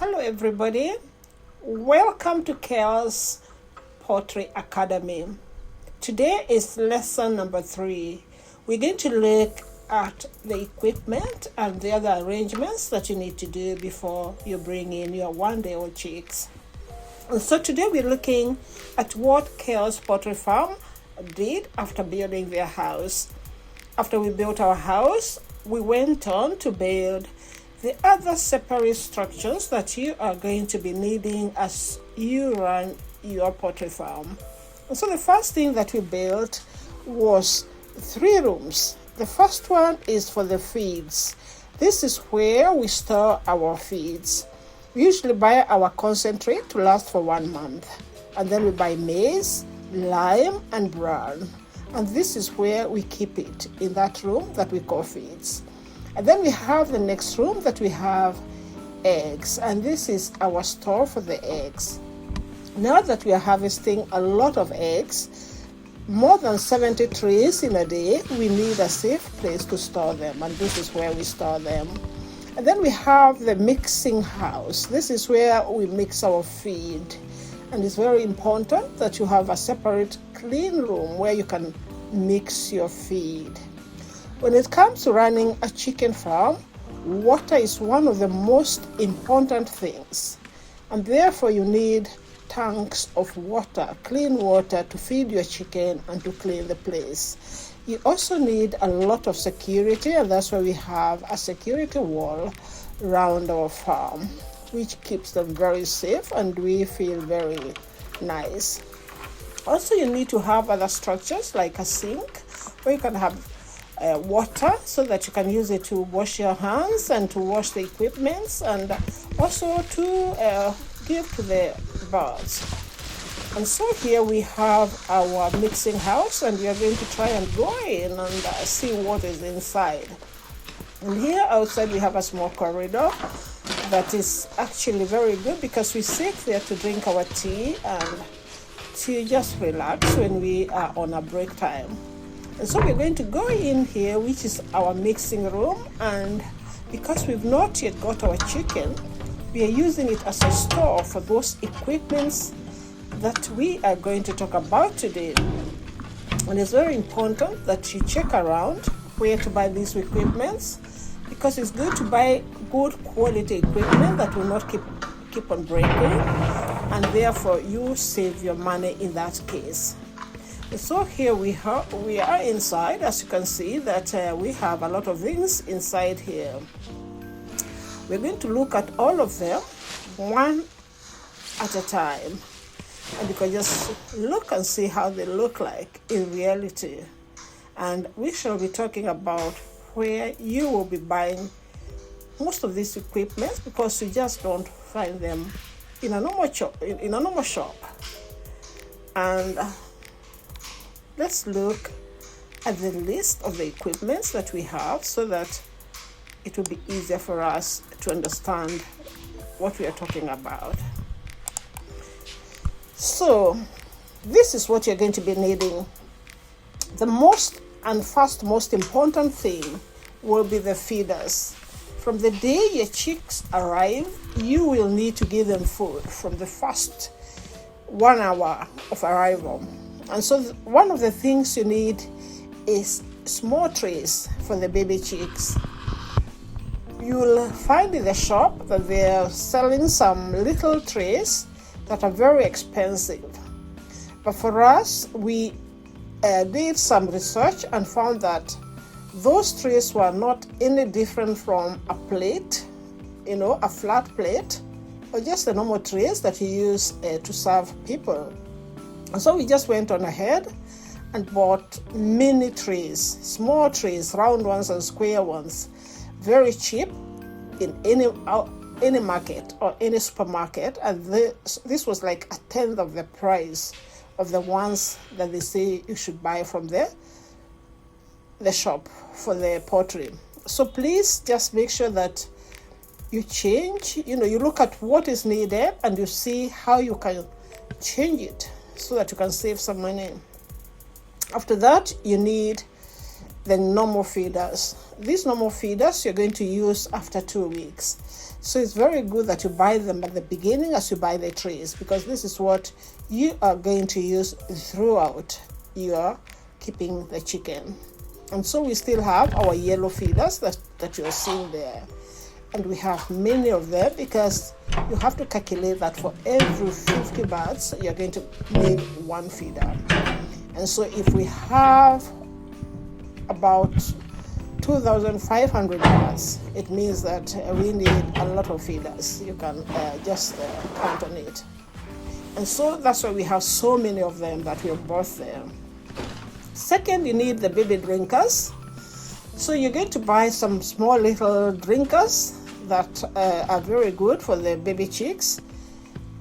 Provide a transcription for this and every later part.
Hello everybody, welcome to Kels Poultry Academy. Today is lesson number 3. We're going to look at the equipment and the other arrangements that you need to do before you bring in your one-day-old chicks. And so today we're looking at what Kels Poultry Farm did after building their house. After we built our house, we went on to build the other separate structures that you are going to be needing as you run your poultry farm. And so the first thing that we built was 3 rooms. The first one is for the feeds. This is where we store our feeds. We usually buy our concentrate to last for 1 month. And then we buy maize, lime, and bran. And this is where we keep it, in that room that we call feeds. And then we have the next room that we have eggs, and this is our store for the eggs. Now that we are harvesting a lot of eggs, more than 70 trays in a day, we need a safe place to store them, and this is where we store them. And then we have the mixing house. This is where we mix our feed, and it's very important that you have a separate clean room where you can mix your feed. When it comes to running a chicken farm, water is one of the most important things. And therefore you need tanks of water, clean water to feed your chicken and to clean the place. You also need a lot of security, and that's why we have a security wall around our farm, which keeps them very safe and we feel very nice. Also, you need to have other structures like a sink where you can have water so that you can use it to wash your hands and to wash the equipments, and also to give to the birds. And so here we have our mixing house, and we are going to try and go in and see what is inside. And here outside we have a small corridor that is actually very good because we sit there to drink our tea and to just relax when we are on a break time. And so we're going to go in here, which is our mixing room, and because we've not yet got our chicken, we are using it as a store for those equipments that we are going to talk about today. And it's very important that you check around where to buy these equipments, because it's good to buy good quality equipment that will not keep on breaking, and therefore you save your money in that case. So here we are inside. As you can see that we have a lot of things inside here. We're going to look at all of them one at a time, and you can just look and see how they look like in reality. And we shall be talking about where you will be buying most of these equipment, because you just don't find them in a normal shop. And let's look at the list of the equipments that we have so that it will be easier for us to understand what we are talking about. So this is what you're going to be needing. The most important thing will be the feeders. From the day your chicks arrive, you will need to give them food from the first 1 hour of arrival. And so one of the things you need is small trays for the baby chicks. You'll find in the shop that they're selling some little trays that are very expensive. But for us, we did some research and found that those trays were not any different from a plate, a flat plate, or just the normal trays that you use to serve people. And so we just went on ahead and bought mini trays, small trays, round ones and square ones, very cheap in any market or any supermarket. And this was like 1/10 of the price of the ones that they say you should buy from the shop for the poultry. So please just make sure that you change, you look at what is needed and you see how you can change it so that you can save some money. After that, you need the normal feeders. These normal feeders you're going to use after 2 weeks. So it's very good that you buy them at the beginning as you buy the trays, because this is what you are going to use throughout your keeping the chicken. And so we still have our yellow feeders that you're seeing there. And we have many of them because you have to calculate that for every 50 birds, you're going to need one feeder. And so if we have about 2,500 birds, it means that we need a lot of feeders. You can just count on it. And so that's why we have so many of them that we have bought there. Second, you need the baby drinkers. So you're going to buy some small little drinkers that are very good for the baby chicks.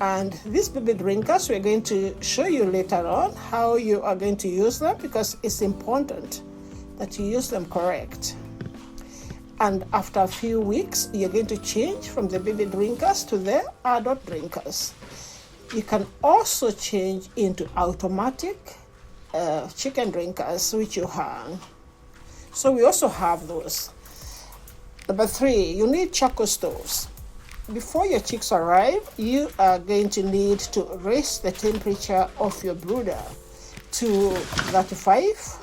And these baby drinkers, we're going to show you later on how you are going to use them, because it's important that you use them correct. And after a few weeks, you're going to change from the baby drinkers to the adult drinkers. You can also change into automatic chicken drinkers, which you hang. So we also have those. Number 3, you need charcoal stoves. Before your chicks arrive, you are going to need to raise the temperature of your brooder to 35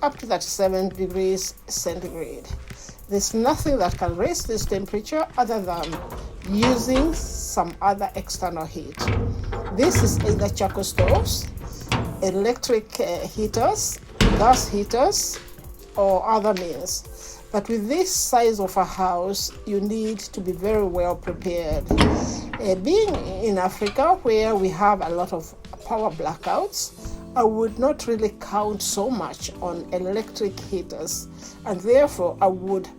up to 37 degrees centigrade. There's nothing that can raise this temperature other than using some other external heat. This is either charcoal stoves, electric heaters, gas heaters, or other means. But with this size of a house, you need to be very well prepared. Being in Africa, where we have a lot of power blackouts, I would not really count so much on electric heaters, and therefore I would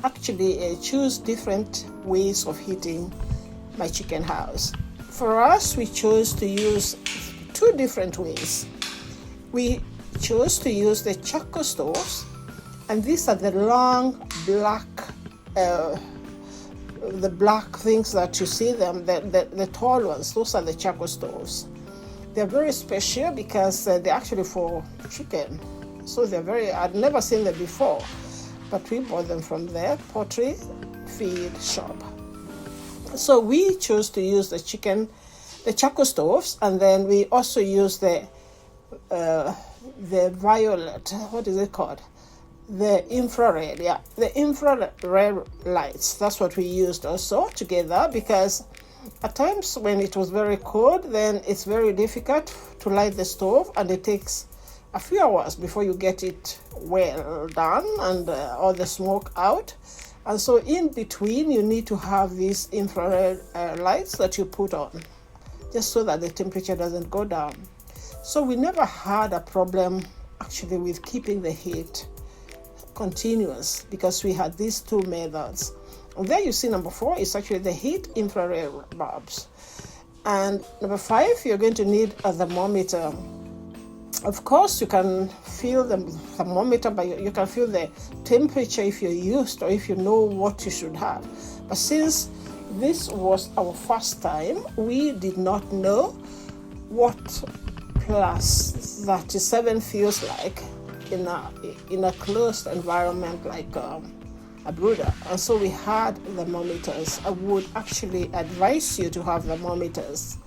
actually choose different ways of heating my chicken house. For us, we chose to use 2 different ways. We chose to use the charcoal stoves, and these are the long black the black things that you see them, the tall ones. Those are the charcoal stoves. They're very special because they're actually for chicken. So I'd never seen them before, but we bought them from the poultry feed shop. So we chose to use the charcoal stoves, and then we also use the violet, what is it called? The infrared, the infrared lights. That's what we used also together, because at times when it was very cold, then it's very difficult to light the stove, and it takes a few hours before you get it well done and all the smoke out. And so in between, you need to have these infrared lights that you put on, just so that the temperature doesn't go down. So we never had a problem actually with keeping the heat continuous, because we had these 2 methods. And there you see number 4 is actually the heat infrared bulbs. And number 5, you're going to need a thermometer. Of course, you can feel the thermometer, but you can feel the temperature if you're used or if you know what you should have. But since this was our first time, we did not know what plus 37 feels like in a closed environment like a brooder. And so we had thermometers. I would actually advise you to have thermometers,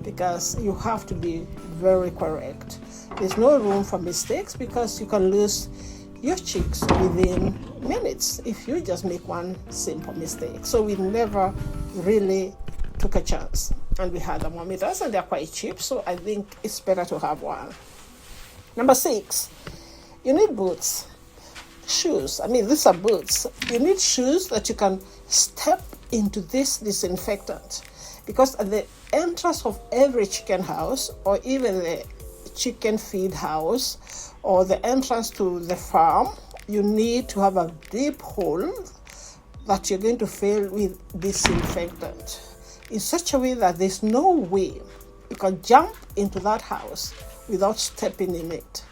because you have to be very correct. There's no room for mistakes, because you can lose your chicks within minutes if you just make one simple mistake. So we never really took a chance. And we had thermometers, and they're quite cheap, so I think it's better to have one. Number 6, you need boots. Shoes. These are boots. You need shoes that you can step into this disinfectant, because at the entrance of every chicken house, or even the chicken feed house, or the entrance to the farm, you need to have a deep hole that you're going to fill with disinfectant in such a way that there's no way you can jump into that house without stepping in it.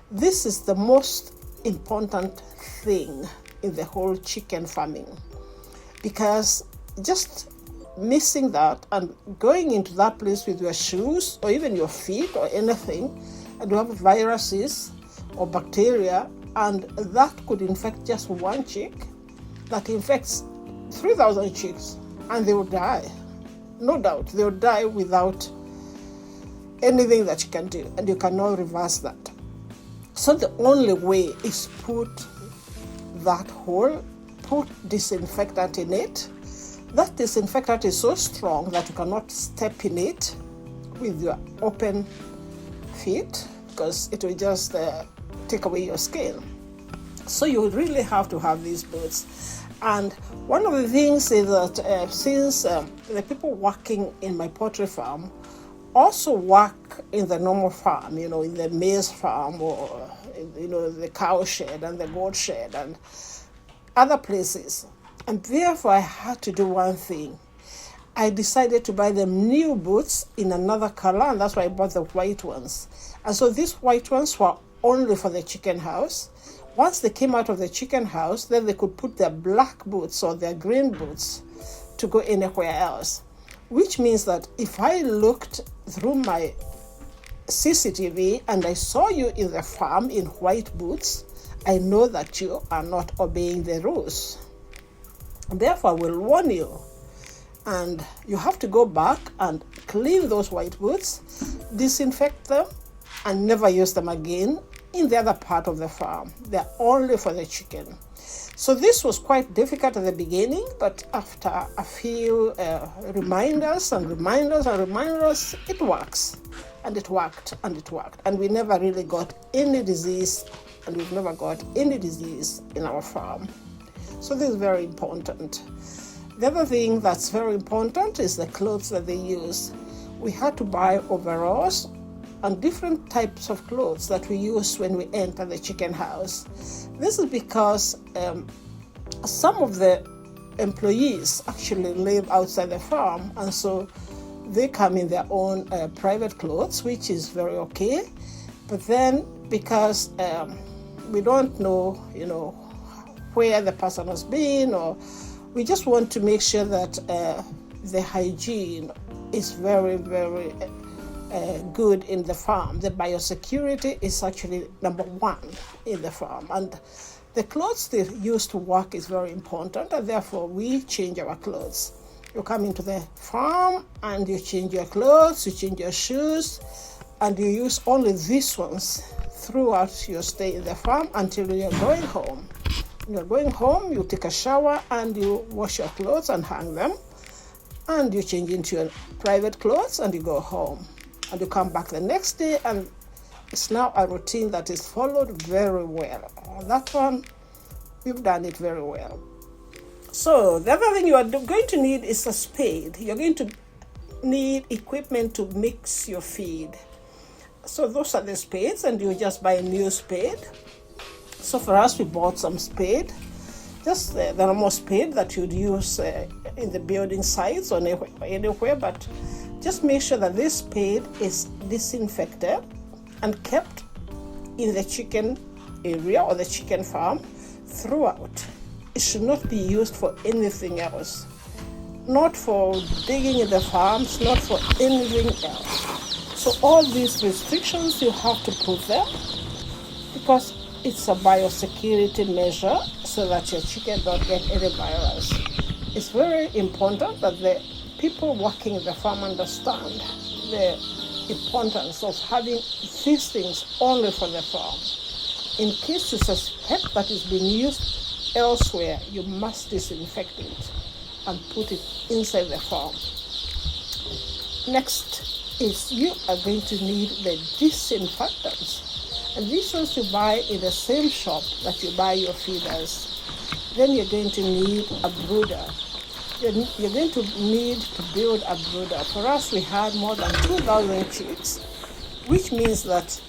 This is the most important thing in the whole chicken farming, because just missing that and going into that place with your shoes or even your feet or anything, and you have viruses or bacteria, and that could infect just one chick, that infects 3,000 chicks, and they will die. No doubt, they will die without anything that you can do, and you cannot reverse that. So the only way is put that hole, put disinfectant in it. That disinfectant is so strong that you cannot step in it with your open feet, because it will just take away your skin. So you really have to have these boots. And one of the things is that since the people working in my poultry farm also work in the normal farm, in the maize farm, or the cow shed and the goat shed and other places, and therefore I had to do one thing. I decided to buy them new boots in another color, and that's why I bought the white ones. And so these white ones were only for the chicken house. Once they came out of the chicken house, then they could put their black boots or their green boots to go anywhere else. Which means that if I looked through my CCTV and I saw you in the farm in white boots, I know that you are not obeying the rules. Therefore, I will warn you. And you have to go back and clean those white boots, disinfect them, and never use them again in the other part of the farm. They're only for the chicken. So this was quite difficult at the beginning, but after a few reminders, it works. And it worked, and it worked. And we never really got any disease, and we've never got any disease in our farm. So this is very important. The other thing that's very important is the clothes that they use. We had to buy overalls and different types of clothes that we use when we enter the chicken house. This is because some of the employees actually live outside the farm, and so they come in their own private clothes, which is very okay. But then because we don't know, where the person has been, or we just want to make sure that the hygiene is very, very good in the farm. The biosecurity is actually number one in the farm. And the clothes they use to work is very important, and therefore we change our clothes. You come into the farm and you change your clothes, you change your shoes, and you use only these ones throughout your stay in the farm until you're going home. When you're going home, you take a shower and you wash your clothes and hang them, and you change into your private clothes and you go home. And you come back the next day, and it's now a routine that is followed very well. That one, we've done it very well. So the other thing you are going to need is a spade. You're going to need equipment to mix your feed. So those are the spades, and you just buy a new spade. So for us, we bought some spade, just the normal spade that you'd use in the building sites or anywhere, but just make sure that this spade is disinfected and kept in the chicken area or the chicken farm throughout. It should not be used for anything else. Not for digging in the farms, not for anything else. So all these restrictions, you have to put them, because it's a biosecurity measure so that your chicken don't get any virus. It's very important that the people working in the farm understand the importance of having these things only for the farm. In case you suspect that it's being used elsewhere, you must disinfect it and put it inside the farm. Next is you are going to need the disinfectants. And these ones you buy in the same shop that you buy your feeders. Then you're going to need a brooder. You're going to need to build a brooder. For us, we had more than 2,000 chicks, which means that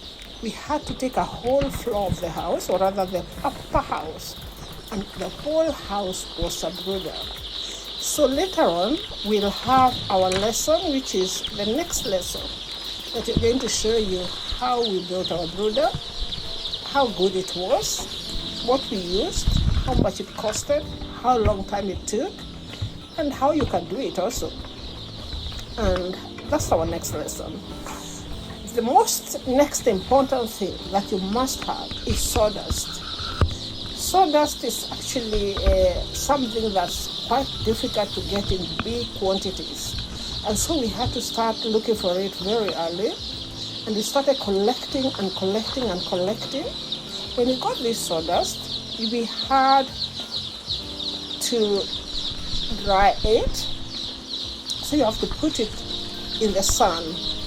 we had to take a whole floor of the house, or rather the upper house, and the whole house was a brooder. So later on, we'll have our lesson, which is the next lesson, that is going to show you how we built our brooder, how good it was, what we used, how much it costed, how long time it took, and how you can do it also. And that's our next lesson. The next important thing that you must have is sawdust. Sawdust is actually something that's quite difficult to get in big quantities. And so we had to start looking for it very early. And we started collecting and collecting and collecting. When we got this sawdust, we had to dry it. So you have to put it in the sun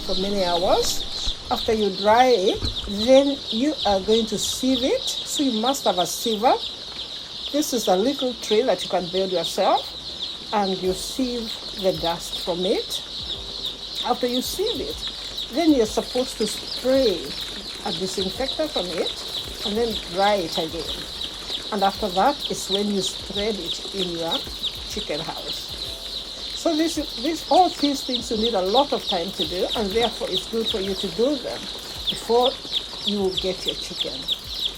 for many hours. After you dry it, then you are going to sieve it. So you must have a siever. This is a little tray that you can build yourself, and you sieve the dust from it. After you sieve it, then you're supposed to spray a disinfectant from it and then dry it again. And after that is when you spread it in your chicken house. So all these things you need a lot of time to do, and therefore it's good for you to do them before you get your chicken.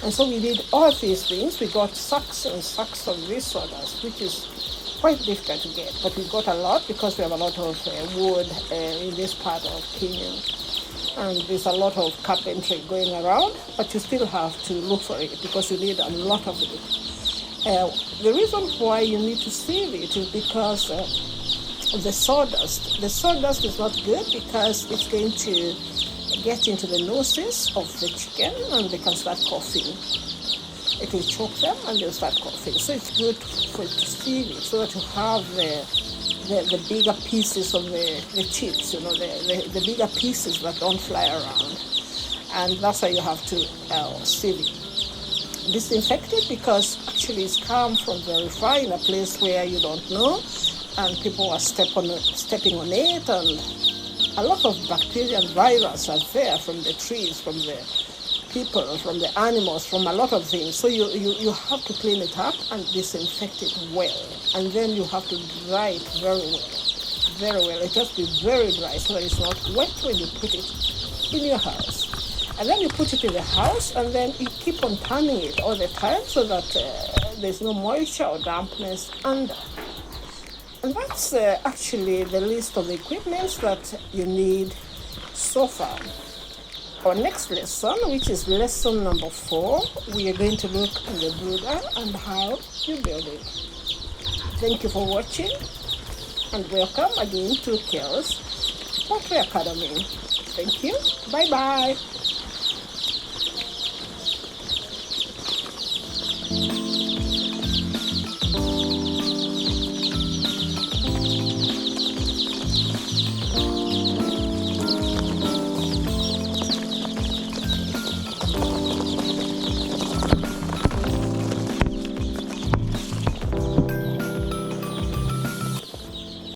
And so we did all these things. We got sacks and sacks of this sawdust, which is quite difficult to get, but we got a lot because we have a lot of wood in this part of Kenya. And there's a lot of carpentry going around, but you still have to look for it because you need a lot of it. The reason why you need to sieve it is because the sawdust is not good because it's going to get into the noses of the chicken and they can start coughing. It will choke them and they'll start coughing. So it's good for it to sieve it so that you have the bigger pieces of the chips, the bigger pieces that don't fly around. And that's why you have to sieve it. Disinfect it because actually it's come from very far in a place where you don't know, and people are stepping on it, and a lot of bacteria and virus are there from the trees, from the people, from the animals, from a lot of things. So you have to clean it up and disinfect it well, and then you have to dry it very well, very well. It has to be very dry so that it's not wet when you put it in your house. And then you put it in the house, and then you keep on turning it all the time so that there's no moisture or dampness under. And that's actually the list of the equipment that you need so far. Our next lesson, which is lesson number 4, we are going to look at the brooder and how you build it. Thank you for watching, and welcome again to Kels Poultry Academy. Thank you. Bye-bye.